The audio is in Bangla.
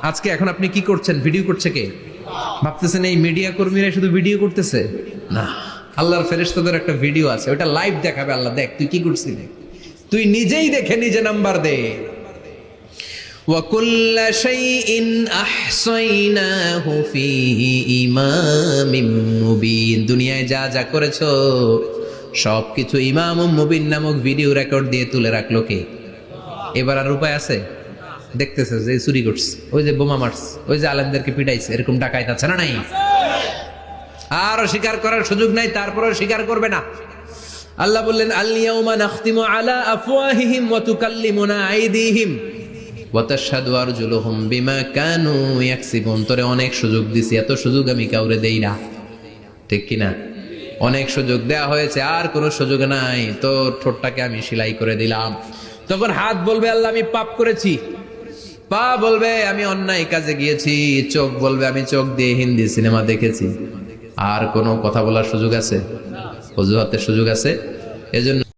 আজকে এখন আপনি কি করছেন? ভিডিও করছে কে? ভাবতেছেন এই মিডিয়া কর্মীরা শুধু ভিডিও করতেছে? না, আল্লাহর ফেরেশতাদের একটা ভিডিও আছে, ওটা লাইভ দেখাবে। আল্লাহ, দেখ তুই কি করছিস, তুই নিজেই দেখে নিজে নাম্বার দে। وَكُلَّ شَيْءٍ أَحْصَيْنَاهُ فِي إِمَامٍ مُبِينٍ। দুনিয়ায় যা যা করেছো সবকিছু ইমাম মুবিন নামক ভিডিও রেকর্ড দিয়ে তুলে রাখলো কে? এবার আর উপায় আছে? দেখতেছে যে চুরি করছে, ওই যে বোমা মারছে, ওই যে আলেমদেরকে পিটাইছে, এরকম ডাকাইত আছে না নাই? আর স্বীকার করার সুযোগ নাই, তারপরেও স্বীকার করবে না। আল্লাহ বললেন, আল ইয়াউমা নাখতিমু আলা আফওয়াহিহিম ওয়া তুকাল্লিমুনা আইদিহিম ওয়া তাশহাদু আরজুলুহুম বিমা কানু ইয়াকসিবুন। তোরে অনেক সুযোগ দিছি, এত সুযোগ আমি কাউরে দেই না, ঠিক কিনা? অনেক সুযোগ দেয়া হয়েছে, আর কোনো সুযোগ নাই, তোর ঠোঁটটাকে আমি সেলাই করে দিলাম। তখন হাত বলবে, আল্লাহ আমি পাপ করেছি, পা বলবে আমি অন্যায় কাজে গিয়েছি, চোখ বলবে আমি চোখ দিয়ে হিন্দি সিনেমা দেখেছি। আর কোনো কথা বলার সুযোগ আছে? অজুহাতের সুযোগ আছে? এজন্য